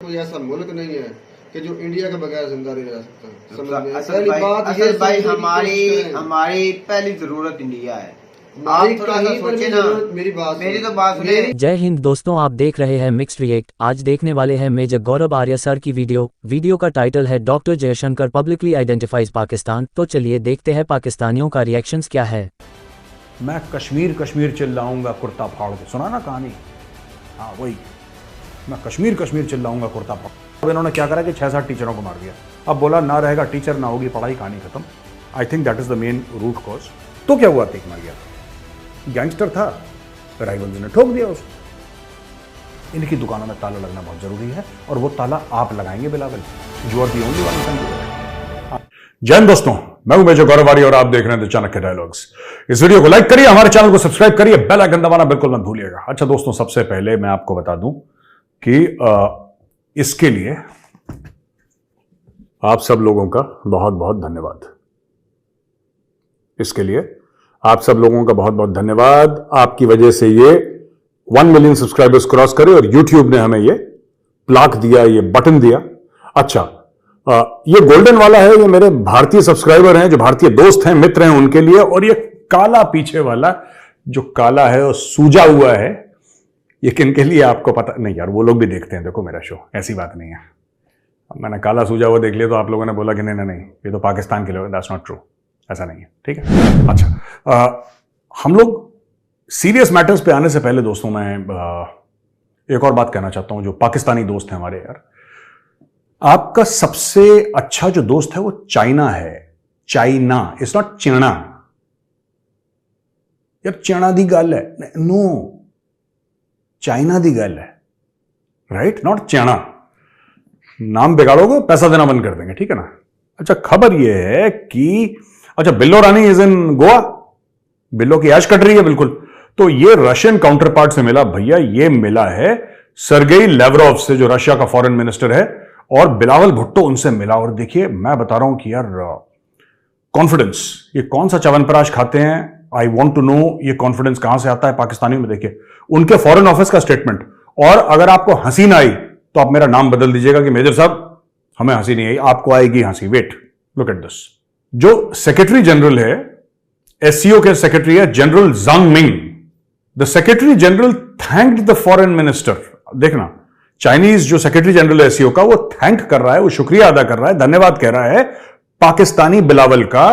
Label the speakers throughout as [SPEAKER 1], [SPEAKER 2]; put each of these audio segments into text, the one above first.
[SPEAKER 1] कोई ऐसा मुल्क नहीं है कि जो इंडिया के बगैर जिंदा नहीं रह सकता। समझ में?
[SPEAKER 2] असल भाई हमारी पहली जरूरत इंडिया है। आप थोड़ा सा सोचे ना, मेरी तो बात सुने।
[SPEAKER 3] जय हिंद दोस्तों, आप देख रहे हैं मिक्स्ड रिएक्ट। आज देखने वाले हैं मेजर गौरव आर्य सर की वीडियो का टाइटल है doctor Jaishankar publicly identifies Pakistan. तो चलिए देखते हैं पाकिस्तानियों का रिएक्शंस क्या है।
[SPEAKER 4] मैं कश्मीर कश्मीर चिल्लाऊंगा कुर्ता फाड़ के, सुना ना कहानी? हाँ वही, मैं कश्मीर कश्मीर चिल्लाऊंगा कुर्ता फाड़। अब इन्होंने क्या करा कि 6-7 टीचरों को मार दिया। अब बोला ना रहेगा टीचर, ना होगी पढ़ाई, कहानी खत्म। I think that is the main root cause. तो क्या हुआ? तीक मार गया, गैंगस्टर था, राइवल्स ने ठोक दिया उसको। इनकी दुकानों में ताला लगना बहुत जरूरी है और वो ताला आप लगाएंगे Bilawal. You are the only one can do it. जय हिंद दोस्तों, मैं हूं मेजर गौरव आर्य और आप देख रहे हैं चाणक्य डायलॉग्स। इस वीडियो को लाइक करिए, हमारे चैनल को सब्सक्राइब करिए, बेल आइकन दबाना बिल्कुल मत भूलिएगा। अच्छा दोस्तों, सबसे पहले मैं आपको बता दूं कि इसके लिए आप सब लोगों का बहुत बहुत धन्यवाद। इसके लिए आप सब लोगों का बहुत बहुत धन्यवाद। आपकी वजह से ये 1 मिलियन सब्सक्राइबर्स क्रॉस करे और YouTube ने हमें ये प्लाक दिया, ये बटन दिया। अच्छा, ये गोल्डन वाला है, ये मेरे भारतीय सब्सक्राइबर हैं, जो भारतीय दोस्त हैं, मित्र हैं, उनके लिए। और ये काला पीछे वाला जो काला है और सूजा हुआ है, ये किनके लिए आपको पता नहीं? यार वो लोग भी देखते हैं, देखो मेरा शो, ऐसी बात नहीं है। अब मैंने काला सूजा हुआ देख लिया तो आप लोगों ने बोला कि नहीं नहीं ये तो पाकिस्तान के लोग, दैट्स नॉट ट्रू, ऐसा नहीं है, ठीक है। अच्छा, हम लोग सीरियस मैटर्स पे आने से पहले दोस्तों मैं एक और बात कहना चाहता हूं। जो पाकिस्तानी दोस्त हैं हमारे, यार आपका सबसे अच्छा जो दोस्त है वो चाइना है। चाइना, इट्स नॉट चीना। यार चीना दी गल है, नो, चाइना दी गल है, राइट, नॉट चीना। नाम बिगाड़ोगे पैसा देना बंद कर देंगे, ठीक है ना। अच्छा, खबर यह है कि अच्छा, बिल्लो रानी इज इन गोवा, बिल्लो की ऐश कट रही है बिल्कुल। तो ये रशियन काउंटर पार्ट से मिला भैया, ये मिला है सर्गेई लेवरोव से, जो रशिया का फॉरेन मिनिस्टर है, और बिलावल भुट्टो उनसे मिला। और देखिए, मैं बता रहा हूं कि यार कॉन्फिडेंस, ये कौन सा च्यवनप्राश खाते हैं, आई वॉन्ट टू नो ये कॉन्फिडेंस कहां से आता है पाकिस्तानियों में। देखिए उनके फॉरेन ऑफिस का स्टेटमेंट। और अगर आपको हंसी ना आई तो आप मेरा नाम बदल दीजिएगा कि मेजर साहब हमें हंसी नहीं आई, आपको आएगी हंसी। Wait, look at this. जो सेक्रेटरी जनरल है, एससीओ के सेक्रेटरी है general Zhang Ming. The secretary general thanked the foreign minister. देखना, चाइनीज जो सेक्रेटरी जनरल है एससीओ का, वो थैंक कर रहा है, वो शुक्रिया अदा कर रहा है, धन्यवाद कह रहा है पाकिस्तानी बिलावल का।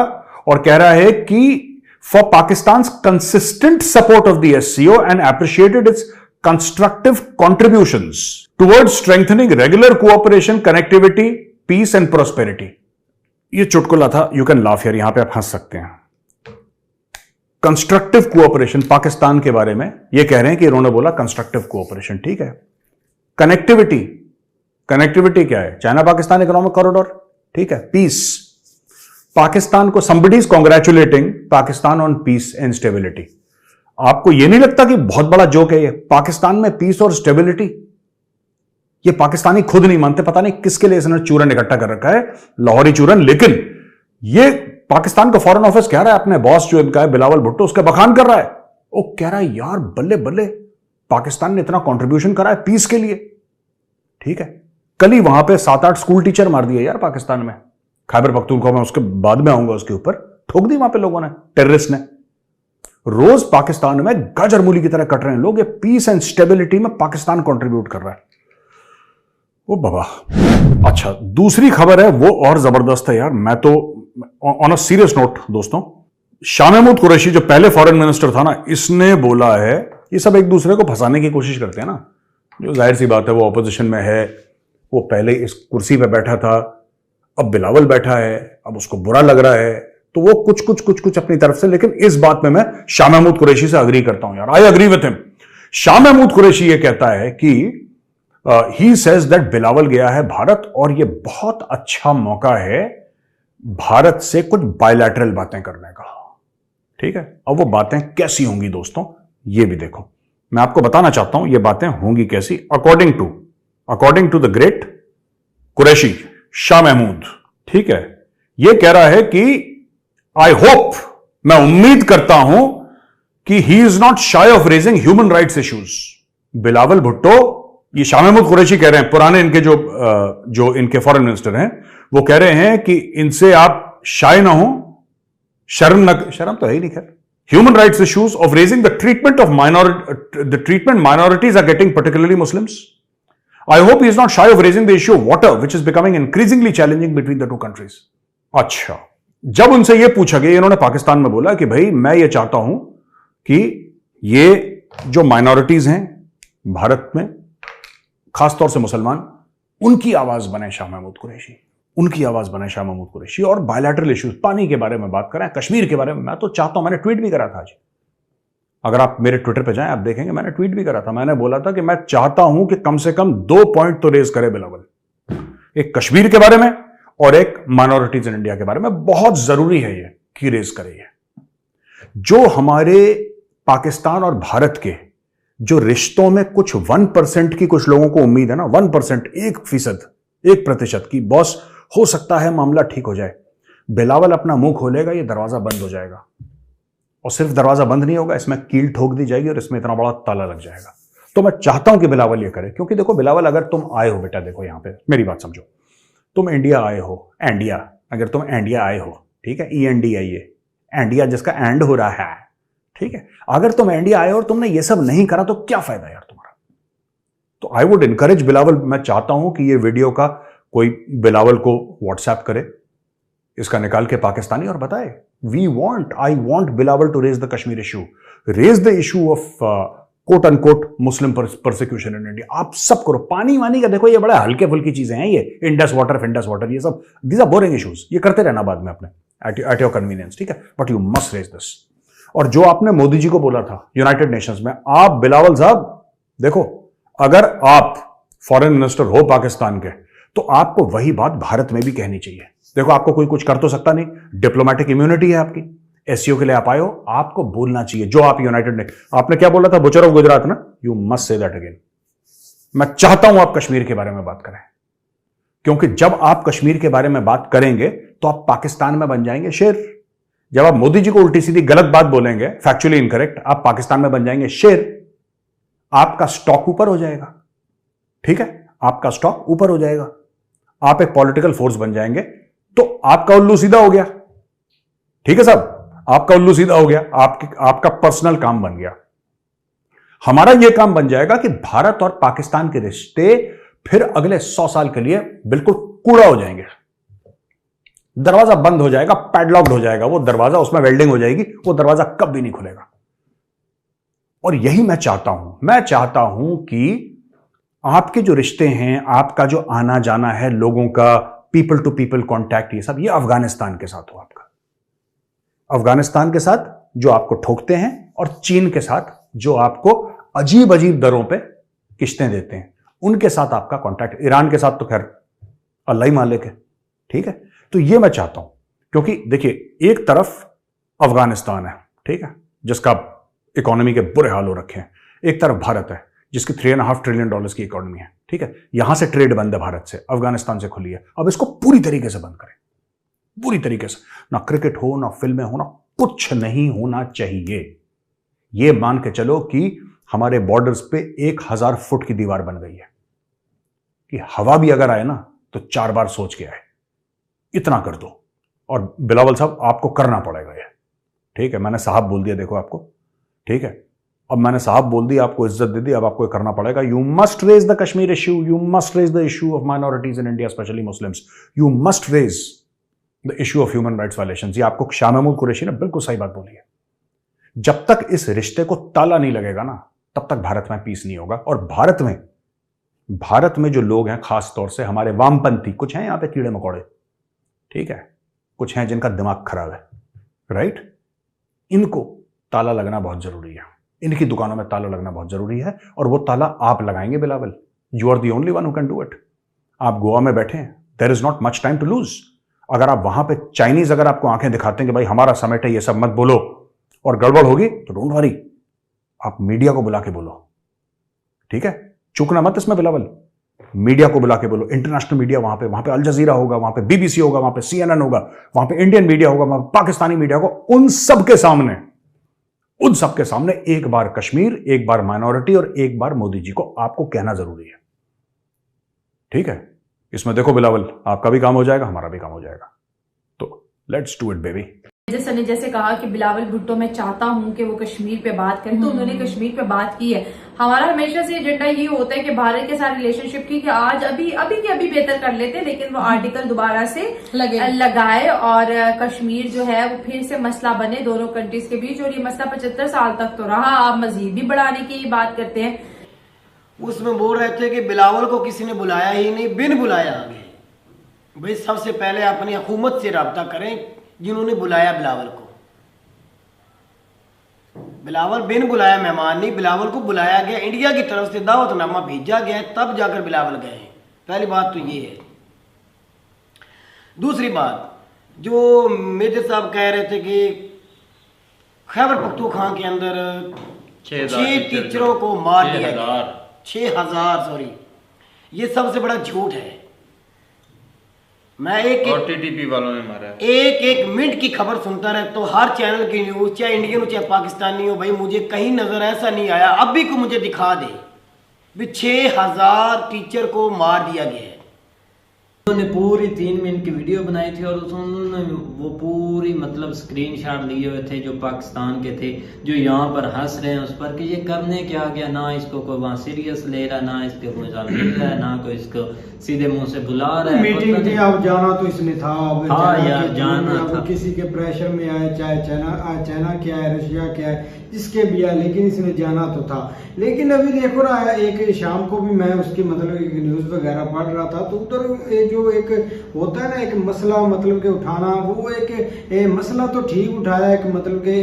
[SPEAKER 4] और कह रहा है कि for Pakistan consistent support of the SCO and appreciated its constructive contributions towards strengthening regular cooperation, connectivity, peace and prosperity. ये चुटकुला था, यू कैन लाफ यार, यहां पे आप हंस सकते हैं। कंस्ट्रक्टिव कोऑपरेशन पाकिस्तान के बारे में ये कह रहे हैं कि इन्होंने बोला कंस्ट्रक्टिव कोऑपरेशन, ठीक है। कनेक्टिविटी, कनेक्टिविटी क्या है? चाइना पाकिस्तान इकोनॉमिक कॉरिडोर, ठीक है। पीस, पाकिस्तान को somebody is congratulating Pakistan on peace and stability. आपको यह नहीं लगता कि बहुत बड़ा जोक है ये? पाकिस्तान में पीस और स्टेबिलिटी, ये पाकिस्तानी खुद नहीं मानते, पता नहीं किसके लिए इसने चूरन इकट्ठा कर रखा है, लाहौरी चूरन। लेकिन ये पाकिस्तान का फॉरेन ऑफिस कह रहा है, अपने बॉस जो इनका है बिलावल भुट्टो, उसका बखान कर रहा है। वो कह रहा है यार बल्ले बल्ले, पाकिस्तान ने इतना कंट्रीब्यूशन करा है पीस के लिए, ठीक है। कल ही वहां पे 7-8 स्कूल टीचर मार दिए यार पाकिस्तान में, खैबर पख्तूनख्वा में, उसके बाद में आऊंगा उसके ऊपर। ठोक दी वहां पे लोगों ने, टेररिस्ट ने। रोज पाकिस्तान में गाजर मूली की तरह कट रहे हैं लोग। ये पीस एंड स्टेबिलिटी में पाकिस्तान कंट्रीब्यूट कर रहा है, ओ बाबा। अच्छा, दूसरी खबर है वो और जबरदस्त है यार। मैं तो ऑन अ सीरियस नोट दोस्तों, शाह महमूद कुरैशी जो पहले फॉरेन मिनिस्टर था ना, इसने बोला है, ये सब एक दूसरे को फंसाने की कोशिश करते हैं ना, जो जाहिर सी बात है, वो ऑपोजिशन में है, वो पहले इस कुर्सी पे बैठा था, अब बिलावल बैठा है, अब उसको बुरा लग रहा है, तो वो कुछ अपनी तरफ से। लेकिन इस बात में मैं शाह महमूद कुरैशी से अग्री करता हूं यार, I agree with him. Shah Mahmood Qureshi ये कहता है कि ही सेज दैट बिलावल गया है भारत और ये बहुत अच्छा मौका है भारत से कुछ बायलैटरल बातें करने का, ठीक है। अब वो बातें कैसी होंगी दोस्तों, ये भी देखो। मैं आपको बताना चाहता हूं ये बातें होंगी कैसी। According to the great Qureshi, Shah Mahmood, ठीक है, यह कह रहा है कि आई होप, मैं उम्मीद करता हूं कि he is not shy of raising human rights issues. Bilawal Bhutto ये शाह महमूद कुरैशी कह रहे हैं, पुराने इनके जो इनके फॉरेन मिनिस्टर हैं, वो कह रहे हैं कि इनसे आप शाय ना हो, शर्म तो है ही नहीं खैर। Human rights issues of raising the treatment of minorities are getting, particularly Muslims. I hope he is not shy of raising the issue of water, which is becoming increasingly challenging between the two countries. अच्छा, जब उनसे ये पूछा गया, इन्होंने पाकिस्तान में बोला कि भाई मैं ये चाहता हूं कि ये जो माइनॉरिटीज हैं भारत में, खासतौर से मुसलमान, उनकी आवाज बने शाह महमूद कुरैशी, उनकी आवाज बने शाह महमूद कुरैशी, और बायलैटरल इश्यूज, पानी के बारे में बात करें, कश्मीर के बारे में। मैं तो चाहता हूं, मैंने ट्वीट भी करा था आज, अगर आप मेरे ट्विटर पे जाएं आप देखेंगे मैंने ट्वीट भी करा था। मैंने बोला था कि मैं चाहता हूं कि कम से कम 2 पॉइंट तो रेज करे बिलावल, एक कश्मीर के बारे में और एक माइनॉरिटीज इन इंडिया के बारे में। बहुत जरूरी है ये कि रेज करे ये। जो हमारे पाकिस्तान और भारत के जो रिश्तों में कुछ 1% की कुछ लोगों को उम्मीद है ना, 1%, 1% की, बॉस हो सकता है मामला ठीक हो जाए, बिलावल अपना मुंह खोलेगा, ये दरवाजा बंद हो जाएगा। और सिर्फ दरवाजा बंद नहीं होगा, इसमें कील ठोक दी जाएगी और इसमें इतना बड़ा ताला लग जाएगा। तो मैं चाहता हूं कि बिलावल ये करे, क्योंकि देखो बिलावल, अगर तुम आए हो बेटा, देखो यहां पे मेरी बात समझो, तुम इंडिया आए हो, इंडिया, अगर तुम इंडिया आए हो, ठीक है, ENDIA, इंडिया जिसका एंड हो रहा है, ठीक है, अगर तुम इंडिया आए हो और तुमने ये सब नहीं करा तो क्या फायदा यार तुम्हारा। तो आई वुड इनकरेज बिलावल, मैं चाहता हूं कि ये वीडियो का कोई बिलावल को व्हाट्सएप करे, इसका निकाल के पाकिस्तानी, और बताए I want Bilawal to raise the Kashmir issue, raise the issue of quote unquote Muslim persecution in India। आप सब करो, पानी वानी का देखो, ये बड़ा हल्के फुल्की चीजें हैं, ये इंडस वाटर, ये सब these are boring issues, ये करते रहना बाद में अपने at your convenience, ठीक है, but you must raise this. और जो आपने मोदी जी को बोला था यूनाइटेड नेशंस में, आप बिलावल साहब देखो, अगर आप फॉरेन मिनिस्टर हो पाकिस्तान के, तो आपको वही बात भारत में भी कहनी चाहिए। देखो, आपको कोई कुछ कर तो सकता नहीं, डिप्लोमेटिक इम्यूनिटी है आपकी, SCO के लिए आप आए हो, आपको बोलना चाहिए जो आप यूनाइटेड ने, आपने क्या बोला था, बुचर ऑफ गुजरात ना, you must say that again. मैं चाहता हूं आप कश्मीर के बारे में बात करें, क्योंकि जब आप कश्मीर के बारे में बात करेंगे तो आप पाकिस्तान में बन जाएंगे शेर। जब आप मोदी जी को उल्टी सीधी गलत बात बोलेंगे, फैक्चुअली इनकरेक्ट, आप पाकिस्तान में बन जाएंगे शेर। आपका स्टॉक ऊपर हो जाएगा, ठीक है, आपका स्टॉक ऊपर हो जाएगा, आप एक पॉलिटिकल फोर्स बन जाएंगे, तो आपका उल्लू सीधा हो गया, ठीक है साहब, आपका उल्लू सीधा हो गया, आपका पर्सनल काम बन गया। हमारा यह काम बन जाएगा कि भारत और पाकिस्तान के रिश्ते फिर अगले 100 साल के लिए बिल्कुल कूड़ा हो जाएंगे। दरवाजा बंद हो जाएगा, पैडलॉक्ड हो जाएगा वो दरवाजा, उसमें वेल्डिंग हो जाएगी, वो दरवाजा कभी नहीं खुलेगा। और यही मैं चाहता हूं कि आपके जो रिश्ते हैं, आपका जो आना जाना है, लोगों का पीपल टू पीपल कांटेक्ट, ये सब, ये अफगानिस्तान के साथ हो आपका, अफगानिस्तान के साथ जो आपको ठोकते हैं, और चीन के साथ जो आपको अजीब अजीब दरों पे किश्तें देते हैं, उनके साथ आपका कांटेक्ट। ईरान के साथ तो खैर अल्लाह ही मालिक है, ठीक है। तो ये मैं चाहता हूं, क्योंकि देखिए, एक तरफ अफगानिस्तान है, ठीक है, जिसका इकोनॉमी के बुरे हाल हो रखे हैं, एक तरफ भारत है जिसकी $3.5 ट्रिलियन की इकोनॉमी है, ठीक है, यहां से ट्रेड बंद है भारत से, अफगानिस्तान से खुली है। अब इसको पूरी तरीके से बंद करें, पूरी तरीके से, ना क्रिकेट हो, ना फिल्में हो, ना कुछ नहीं होना चाहिए। यह मान के चलो कि हमारे बॉर्डर्स पे 1000 फुट की दीवार बन गई है कि हवा भी अगर आए ना तो 4 बार सोच के आए, इतना कर दो। और बिलावल साहब, आपको करना पड़ेगा ये, ठीक है, मैंने साहब बोल दिया देखो आपको, ठीक है, अब मैंने साहब बोल दिया, आपको इज्जत दे दी, अब आपको करना पड़ेगा। You must raise the Kashmir issue, you must raise the issue of minorities in India, specially Muslims, you must raise the issue of human rights violations. ये आपको शाह महमूद कुरैशी ने बिल्कुल सही बात बोली है। जब तक इस रिश्ते को ताला नहीं लगेगा ना, तब तक भारत में पीस नहीं होगा। और भारत में जो लोग हैं, खास तौर से हमारे वामपंथी, कुछ हैं यहां पे कीड़े मकोड़े, ठीक है, कुछ हैं जिनका दिमाग खराब है, राइट, इनको ताला लगना बहुत जरूरी है, इनकी दुकानों में ताला लगना बहुत जरूरी है। और वो ताला आप लगाएंगे Bilawal, you are the only one who can do it. आप गोवा में बैठे हैं, there is not much time to lose. अगर आप वहां पे चाइनीज अगर आपको आंखें दिखाते हैं कि भाई हमारा समेट है, ये सब मत बोलो, और गड़बड़ होगी तो डोंट वरी, आप मीडिया को बुला के बोलो, ठीक है, चूकना मत इसमें बिलावल, मीडिया को बुला के बोलो, इंटरनेशनल मीडिया, वहां पे अल जजीरा होगा, वहां पे BBC होगा, वहां पे CNN होगा, वहां पे इंडियन मीडिया होगा, वहां पे पाकिस्तानी मीडिया होगा, उन सबके सामने एक बार कश्मीर, एक बार माइनॉरिटी और एक बार मोदी जी को आपको कहना जरूरी है। ठीक है, इसमें देखो बिलावल, आपका भी काम हो जाएगा, हमारा भी काम हो जाएगा, तो let's do it baby.
[SPEAKER 5] Major sir ने जैसे कहा कि बिलावल भुट्टो मैं चाहता हूं कि वो कश्मीर पे बात करें, तो उन्होंने कश्मीर पे बात की है। हमारा हमेशा से एजेंडा ये होता है कि भारत के साथ रिलेशनशिप की कि आज अभी के अभी बेहतर कर लेते हैं, लेकिन वो आर्टिकल दोबारा से लगाए और कश्मीर जो है वो फिर से मसला बने दोनों कंट्रीज के बीच। और ये मसला 75 साल तक तो रहा, आप मजीद भी बढ़ाने की बात करते हैं।
[SPEAKER 6] उसमें बोल रहे थे कि बिलावल को किसी ने बुलाया ही नहीं, बिन बुलाया आ गए। भाई सबसे पहले अपनी हुकूमत से रब्ता करें जिन्होंने बुलाया बिलावल को। बिलावल बिन बुलाया मेहमान नहीं, बिलावल को बुलाया गया, इंडिया की तरफ से दावतनामा भेजा गया, तब जाकर बिलावल गए। पहली बात तो ये है। दूसरी बात, जो मेजर साहब कह रहे थे कि खैबर पख्तूनख्वा के अंदर 6 टीचरों को मार दिया गया, 6000 सॉरी, ये सबसे बड़ा झूठ है। मैं एक
[SPEAKER 7] टीटीपी वालों ने मारा है।
[SPEAKER 6] एक मिनट की खबर सुनता रहता तो हर चैनल की न्यूज, चाहे इंडियन हो चाहे पाकिस्तानी हो, भाई मुझे कहीं नजर ऐसा नहीं आया, अब भी को मुझे दिखा दे भी 6000 टीचर को मार दिया गया है।
[SPEAKER 8] उन्होंने पूरी 3 मिनट की वीडियो बनाई थी और उन्होंने वो पूरी मतलब स्क्रीनशॉट लिए हुए थे जो पाकिस्तान के थे, जो यहाँ पर हंस रहे हैं उस पर कि ये करने क्या गया, ना इसको कोई वहाँ सीरियस ले रहा, ना इसके कोई मजाक ले रहा है, ना कोई इसको सीधे मुंह से बुला रहा है।
[SPEAKER 9] मीटिंग थी, अब जाना तो इसने था, अब
[SPEAKER 8] हाँ यार जाना था,
[SPEAKER 9] किसी के प्रेशर में आए, चाहे चाइना क्या है, रशिया क्या है, जिसके भी आए, लेकिन इसने जाना तो था। लेकिन अभी देखो ना, एक शाम को भी मैं उसकी मतलब एक न्यूज वगैरह पढ़ रहा था, तो उधर जो एक होता है ना एक मसला मतलब के उठाना, वो एक मसला तो ठीक उठाया एक मतलब के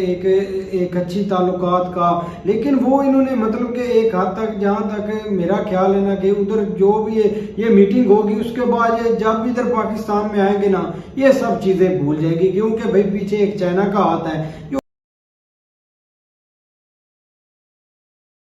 [SPEAKER 9] एक अच्छी ताल्लुकात का, लेकिन वो इन्होंने मतलब के एक हद तक, जहाँ तक मेरा ख्याल है ना कि उधर जो भी ये मीटिंग होगी उसके बाद जब भी इधर पाकिस्तान में आएंगे ना, ये सब चीजें भूल जाएगी, क्योंकि भाई पीछे एक चाइना का हाथ है।